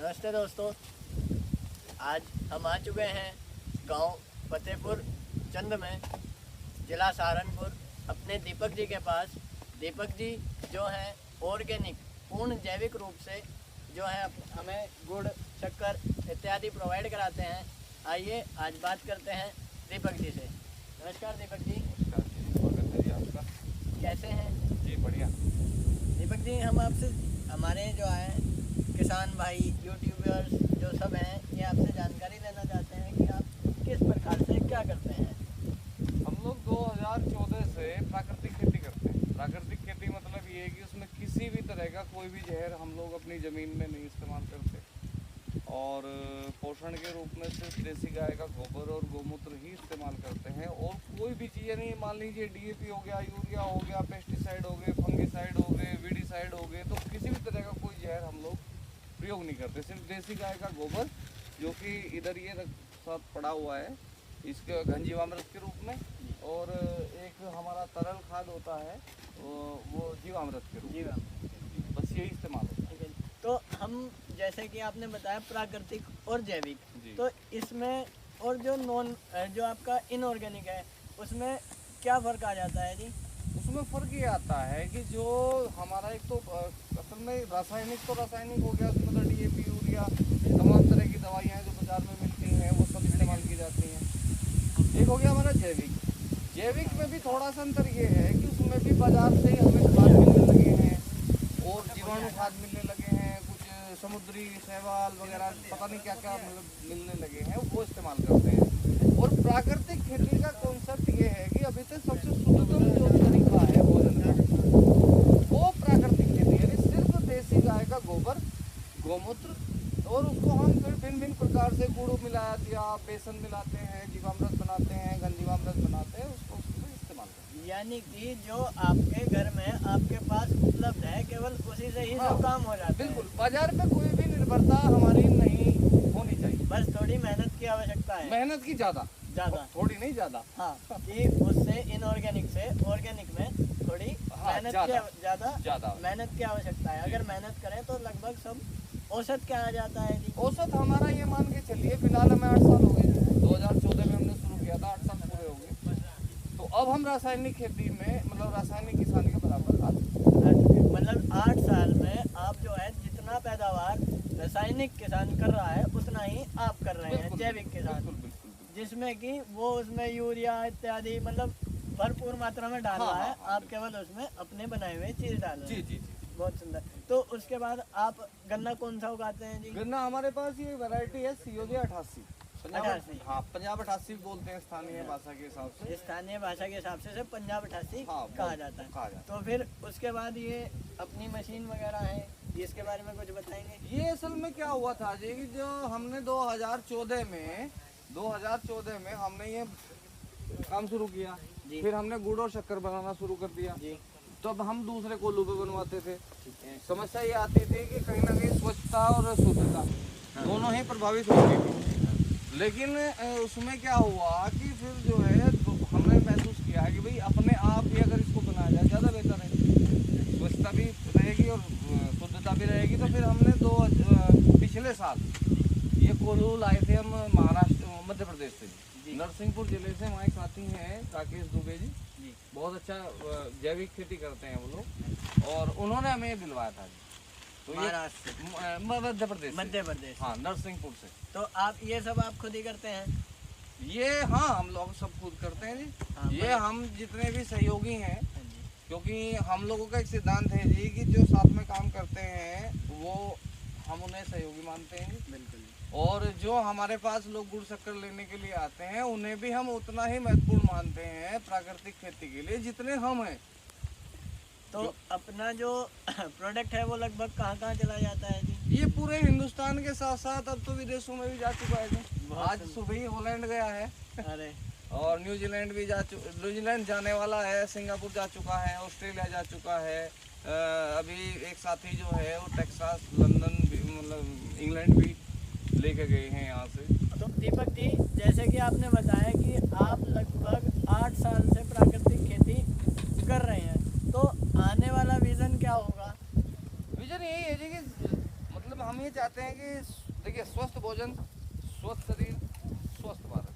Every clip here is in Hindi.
नमस्ते दोस्तों, आज हम आ चुके हैं गांव फतेहपुर चंद में, जिला सहारनपुर, अपने दीपक जी के पास। दीपक जी जो हैं ऑर्गेनिक पूर्ण जैविक रूप से जो है हमें गुड़, शक्कर इत्यादि प्रोवाइड कराते हैं। आइए आज बात करते हैं दीपक जी से। नमस्कार दीपक जी। नमस्कार जी, स्वागत है जी आपका। कैसे हैं जी बढ़िया। दीपक जी, हम आपसे हमारे जो है किसान भाई, यूट्यूबर्स जो सब हैं, ये आपसे जानकारी लेना चाहते हैं कि आप किस प्रकार से क्या करते हैं। हम लोग 2014 से प्राकृतिक खेती करते हैं। प्राकृतिक खेती मतलब ये है कि उसमें किसी भी तरह का कोई भी जहर हम लोग अपनी ज़मीन में नहीं इस्तेमाल करते और पोषण के रूप में सिर्फ देसी गाय का गोबर और गोमूत्र ही इस्तेमाल करते हैं। और कोई भी चीज़ें नहीं, मान लीजिए DAP हो गया, यूरिया हो गया, पेस्टिसाइड हो गए, फंगिसाइड हो गए, वीडिसाइड हो गए, तो किसी भी तरह का कोई जहर हम लोग प्रयोग नहीं करते। सिर्फ देसी गाय का गोबर, जो कि इधर ये साथ पड़ा हुआ है, इसके घनजीवामृत के रूप में, और एक हमारा तरल खाद होता है वो जीवामृत के रूप में, बस यही इस्तेमाल होता है। तो हम जैसे कि आपने बताया प्राकृतिक और जैविक, तो इसमें और जो आपका इनऑर्गेनिक है उसमें क्या फ़र्क आ जाता है जी? उसमें फ़र्क ये आता है कि जो हमारा एक तो असल में रासायनिक हो गया, उसमें तो DAP, यूरिया, तमाम तरह की दवाइयाँ जो बाज़ार में मिलती हैं वो सब इस्तेमाल की जाती हैं। एक हो गया हमारा जैविक में भी थोड़ा सा अंतर ये है कि उसमें भी बाज़ार से ही हमें खाद मिलने लगे हैं और जीवाणु खाद मिलने लगे हैं, कुछ समुद्री शैवाल वगैरह पता नहीं क्या क्या मिलने लगे हैं, वो इस्तेमाल करते हैं। और प्राकृतिक खेती का कॉन्सेप्ट ये है कि अभी तक सबसे शुद्धतम जो तरीका है भोजन का, वो प्राकृतिक खेती, यानी सिर्फ देसी गाय का गोबर, गोमूत्र, और उसको हम फिर भिन्न प्रकार से गुड़ मिला दिया, बेसन मिलाते हैं, जीवामृत बनाते हैं, घनजीवामृत बनाते हैं, उसको इस्तेमाल करते हैं। यानी कि जो आपके घर में आपके पास उपलब्ध है, केवल उसी से ही सब काम हो जाता है। बिल्कुल, बाजार पे कोई भी निर्भरता हमारी नहीं होनी चाहिए। बस थोड़ी मेहनत की आवश्यकता है। मेहनत की ज़्यादा, थोड़ी नहीं ज़्यादा। हाँ, कि उससे इनऑर्गेनिक से ऑर्गेनिक में थोड़ी मेहनत की ज़्यादा मेहनत की आवश्यकता है। अगर मेहनत करें तो लगभग सब औसत क्या आ जाता है जी? औसत हमारा ये मान के चलिए, फिलहाल हमें 8 साल हो गए। 2014 में हमने शुरू किया था, 8 साल पूरे हो गए। तो अब हम रासायनिक खेती में, मतलब रासायनिक किसानी के बराबर आ चुके हैं। मतलब 8 साल में आप जो है जितना पैदावार रासायनिक किसान कर रहा है उतना ही आप कर रहे हैं जैविक किसान, जिसमें कि वो उसमें यूरिया इत्यादि मतलब भरपूर मात्रा में डाल रहा है। आप केवल उसमें अपने बनाए हुए चीज़ डाल रहे हैं। जी। बहुत सुंदर। तो उसके बाद आप गन्ना कौन सा उगाते हैं जी? गन्ना हमारे पास ये वैरायटी है COJ 88। हाँ, पंजाब 88 बोलते हैं स्थानीय भाषा के हिसाब से। स्थानीय भाषा के हिसाब से पंजाब 88 कहा जाता है। तो फिर उसके बाद ये अपनी मशीन वगैरह है, इसके बारे में कुछ बताएंगे? ये असल में क्या हुआ था जी, कि जो हमने 2014 में हमने ये काम शुरू किया, फिर हमने गुड़ और शक्कर बनाना शुरू कर दिया जी। तो अब हम दूसरे कोल्हू पे बनवाते थे। समस्या ये आती थी कि कहीं ना कहीं स्वच्छता और शुद्धता दोनों ही प्रभावित होती थी। लेकिन उसमें क्या हुआ कि फिर जो है हमने महसूस किया कि भाई अपने आप ही अगर इसको बनाया जाए ज़्यादा बेहतर है, स्वच्छता भी रहेगी और शुद्धता भी रहेगी। तो फिर हमने पिछले साल ये कोल्हू लाए थे हम महाराष्ट्र, मध्य प्रदेश से, नरसिंहपुर जिले से। वहाँ एक साथी हैं राकेश दुबे जी, बहुत अच्छा जैविक खेती करते हैं वो लोग, और उन्होंने हमें ये दिलवाया था। तो ये मध्य प्रदेश, हाँ, नरसिंहपुर से। तो आप ये सब आप खुद ही करते हैं? ये हाँ, हम लोग सब खुद करते हैं जी। ये हम जितने भी सहयोगी हैं, क्योंकि हम लोगों का एक सिद्धांत है जी कि जो साथ में काम करते हैं वो हम उन्हें सहयोगी मानते हैं जी। बिल्कुल। और जो हमारे पास लोग गुड़ शक्कर लेने के लिए आते हैं उन्हें भी हम उतना ही महत्वपूर्ण मानते हैं प्राकृतिक खेती के लिए जितने हम हैं। तो अपना जो प्रोडक्ट है वो लगभग कहाँ चला जाता है जी? ये पूरे हिंदुस्तान के साथ साथ अब तो विदेशों में भी जा चुका है जी। आज सुबह ही हॉलैंड गया है। अरे, और न्यूजीलैंड भी न्यूजीलैंड जाने वाला है, सिंगापुर जा चुका है, ऑस्ट्रेलिया जा चुका है। अभी एक साथी जो है वो टेक्सास, लंदन, मतलब इंग्लैंड भी लेके गए हैं यहाँ से। तो दीपक जी, जैसे कि आपने बताया कि आप लगभग 8 साल से प्राकृतिक खेती कर रहे हैं, तो आने वाला विज़न क्या होगा? विजन यही है जी कि मतलब हम ये चाहते हैं कि देखिए स्वस्थ भोजन, स्वस्थ शरीर, स्वस्थ भारत।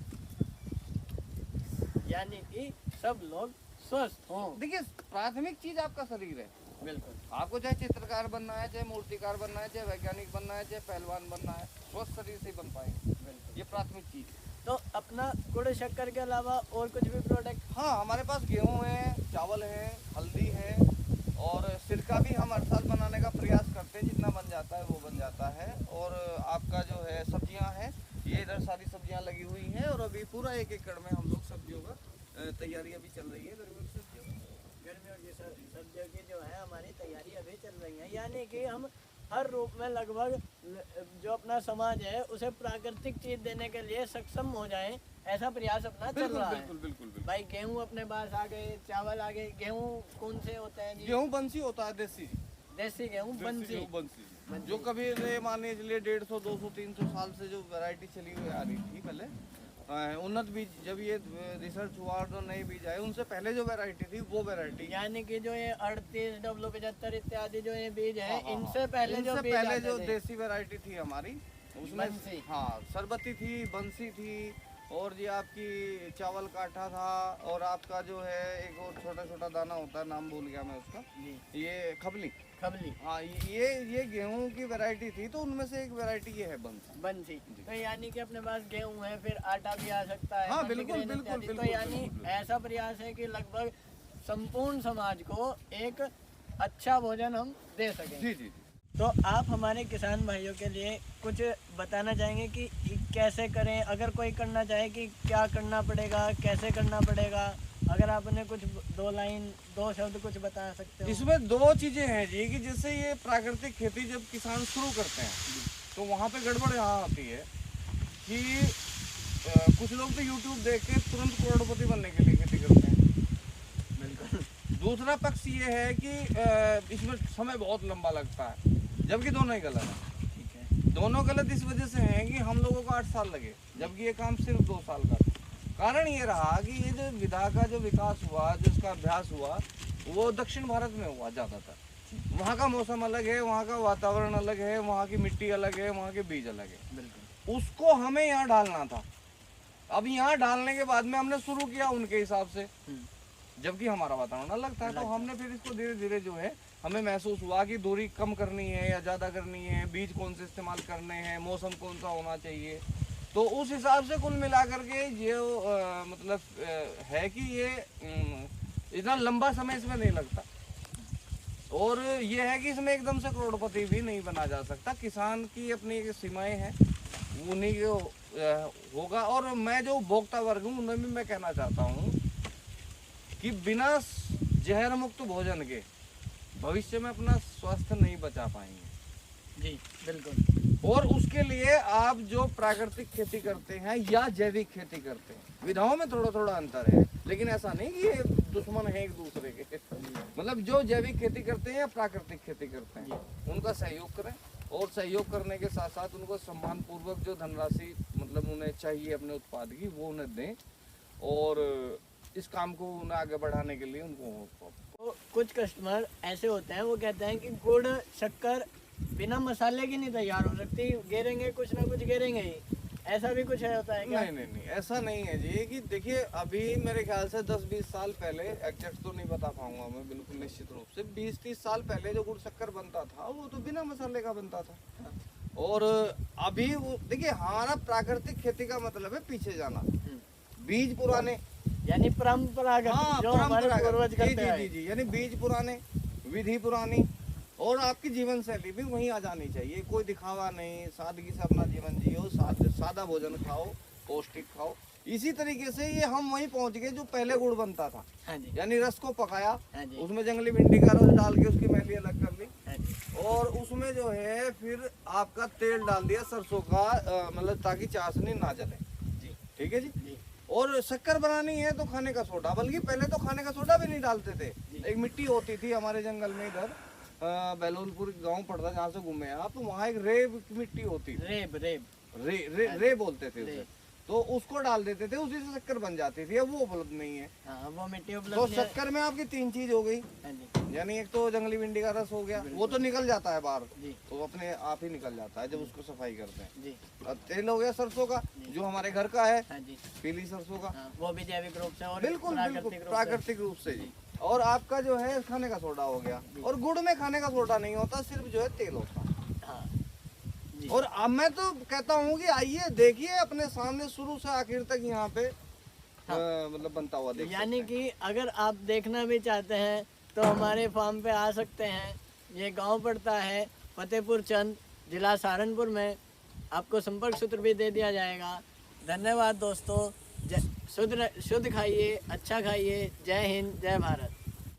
यानी कि सब लोग स्वस्थ हों। देखिए प्राथमिक चीज आपका शरीर है। बिल्कुल। आपको चाहे चित्रकार बनना है, चाहे मूर्तिकार बनना है, चाहे वैज्ञानिक बनना है, चाहे पहलवान बनना है, स्वस्थ शरीर से ही बन पाएंगे। बिल्कुल। ये प्राथमिक चीज है। तो अपना गुड़ शक्कर के अलावा और कुछ भी प्रोडक्ट? हाँ, हमारे पास गेहूं है, चावल है, हल्दी है और सिरका भी हम हर साल बनाने का प्रयास करते हैं। जितना बन जाता है वो बन जाता है। और आपका जो है सब्जियां हैं, ये इधर सारी सब्जियां लगी हुई हैं और अभी पूरा 1 एकड़ में हम लोग सब्जियों का तैयारी अभी चल रही है। गर्मियों की सब्जियों की जो है हमारी तैयारी अभी चल रही है। यानी कि हम हर रूप में लगभग जो अपना समाज है उसे प्राकृतिक चीज देने के लिए सक्षम हो जाए, ऐसा प्रयास अपना चल रहा है। बिल्कुल। भाई गेहूं अपने पास आ गए, चावल आ गए। गेहूं कौन से होते हैं जी? गेहूं बंसी होता है, देसी गेहूं बंसी। बंसी जो कभी मानिए चलिए 150, 200, 300 साल से जो वैरायटी चली हुई आ रही थी पहले, उन्नत बीज जब ये रिसर्च हुआ और जो नए बीज आए उनसे पहले जो वैरायटी थी वो वैरायटी, यानी कि जो ये 38, W75 इत्यादि जो ये बीज है, इनसे पहले जो देसी वैरायटी थी हमारी उसमें बंसी। हाँ सरबती थी, बंसी थी और ये आपकी चावल काठा था और आपका जो है एक और छोटा छोटा दाना होता है, नाम भूल गया मैं उसका, ये खबली। हाँ, ये गेहूं की वैरायटी थी तो उनमें से एक वैरायटी ये है बंसी। तो यानी कि अपने पास गेहूं है, फिर आटा भी आ सकता है। हाँ, बिल्कुल। तो यानी ऐसा प्रयास है कि लगभग संपूर्ण समाज को एक अच्छा भोजन हम दे सकें। जी। तो आप हमारे किसान भाइयों के लिए कुछ बताना चाहेंगे कि कैसे करें? अगर कोई करना चाहे कि क्या करना पड़ेगा, कैसे करना पड़ेगा, अगर आपने कुछ 2 लाइन 2 शब्द कुछ बता सकते हो? इसमें 2 चीजें हैं जी कि जैसे ये प्राकृतिक खेती जब किसान शुरू करते हैं तो वहाँ पे गड़बड़ यहाँ आती है कि कुछ लोग तो YouTube देख के तुरंत करोड़पति बनने के लिए खेती करते हैं। बिल्कुल। दूसरा पक्ष ये है कि इसमें समय बहुत लंबा लगता है, जबकि दोनों ही गलत है। ठीक है। दोनों गलत इस वजह से हैं कि हम लोगों को 8 साल लगे, जबकि ये काम सिर्फ 2 साल का था। कारण ये रहा कि ये जो विधा का जो विकास हुआ, जिसका अभ्यास हुआ, वो दक्षिण भारत में हुआ ज़्यादातर। वहाँ का मौसम अलग है, वहाँ का वातावरण अलग है, वहाँ की मिट्टी अलग है, वहाँ के बीज अलग है। बिल्कुल। उसको हमें यहाँ डालना था। अब यहाँ डालने के बाद में हमने शुरू किया उनके हिसाब से, जबकि हमारा वातावरण अलग था। तो हमने फिर इसको धीरे धीरे जो है हमें महसूस हुआ कि दूरी कम करनी है या ज़्यादा करनी है, बीज कौन से इस्तेमाल करने हैं, मौसम कौन सा होना चाहिए। तो उस हिसाब से कुल मिलाकर के ये मतलब है कि ये इतना लंबा समय इसमें नहीं लगता और ये है कि इसमें एकदम से करोड़पति भी नहीं बना जा सकता। किसान की अपनी सीमाएं हैं, उन्हीं को होगा। और मैं जो उपभोक्ता वर्ग हूँ उन्हें भी मैं कहना चाहता हूँ कि बिना जहर मुक्त भोजन के भविष्य में अपना स्वास्थ्य नहीं बचा पाएंगे। जी बिल्कुल। और उसके लिए आप जो प्राकृतिक खेती करते हैं या जैविक खेती करते हैं, विधाओं में थोड़ा थोड़ा अंतर है, लेकिन ऐसा नहीं कि ये दुश्मन है एक दूसरे के। मतलब जो जैविक खेती करते हैं या प्राकृतिक खेती करते हैं उनका सहयोग करें और सहयोग करने के साथ साथ उनको सम्मान पूर्वक जो धनराशि मतलब उन्हें चाहिए अपने उत्पाद की वो उन्हें दें और इस काम को उन्हें आगे बढ़ाने के लिए उनको तो कुछ कस्टमर ऐसे होते हैं, वो कहते हैं कि गुड़ शक्कर बिना मसाले की नहीं तैयार हो सकती, गेरेंगे कुछ ना कुछ गेरेंगे ही। ऐसा भी कुछ है होता है क्या? नहीं ऐसा नहीं है जी। कि देखिए अभी मेरे ख्याल से 10-20 साल पहले, एग्जैक्ट तो नहीं बता पाऊंगा मैं बिल्कुल निश्चित रूप से, 20-30 साल पहले जो गुड़ शक्कर बनता था वो तो बिना मसाले का बनता था। और अभी वो देखिए हमारा प्राकृतिक खेती का मतलब है पीछे जाना, बीज पुराने यानी परंपरागत। हाँ, जो हमारे पूर्वज करते हैं। जी यानी बीज पुराने, विधि पुरानी और आपकी जीवन शैली भी वहीं आ जानी चाहिए। कोई दिखावा नहीं, सादगी से अपना जीवन जियो, सादा भोजन खाओ, पौष्टिक खाओ। इसी तरीके से ये हम वहीं पहुंच गए जो पहले गुड़ बनता था। हाँ जी। यानी रस को पकाया, हाँ जी। उसमें जंगली भिंडी का रस डाल के उसकी मैली अलग कर ली। हाँ जी। और उसमें जो है फिर आपका तेल डाल दिया सरसों का, मतलब ताकि चाशनी ना जले। ठीक है जी। और शक्कर बनानी है तो खाने का सोडा, बल्कि पहले तो खाने का सोडा भी नहीं डालते थे। एक मिट्टी होती थी हमारे जंगल में, इधर बेलोलपुर गांव पड़ता जहाँ से घूमे आप, तो वहाँ एक रेब की मिट्टी होती थी। रेब रे बोलते थे उसे। तो उसको डाल देते थे, उसी से शक्कर बन जाती थी। अब वो उपलब्ध नहीं है। हाँ, वो मिट्टी तो उपलब्ध नहीं है। शक्कर में आपकी 3 चीज हो गई, हाँ जी यानी एक तो जंगली भिंडी का रस हो गया, वो तो निकल जाता है बाहर, जी तो अपने आप ही निकल जाता है जब उसको सफाई करते हैं। जी। और तेल हो गया सरसों का, जो हमारे घर का है, हाँ जी पीली सरसों का। हाँ, वो भी जैविक रूप से और बिल्कुल बिल्कुल प्राकृतिक रूप से। प्राकृतिक रूप से जी। और आपका जो है खाने का सोडा हो गया, और गुड़ में खाने का सोडा नहीं होता, सिर्फ जो है तेल होता है। हाँ जी। और अब मैं तो कहता हूँ कि आइए देखिए अपने सामने शुरू से आखिर तक यहाँ पे मतलब बनता हुआ देखिए। यानी कि अगर आप देखना भी चाहते हैं तो हमारे फार्म पे आ सकते हैं। ये गांव पड़ता है फतेहपुर चंद, जिला सहारनपुर में। आपको संपर्क सूत्र भी दे दिया जाएगा। धन्यवाद दोस्तों। शुद्ध खाइए, अच्छा खाइए। जय हिंद, जय भारत।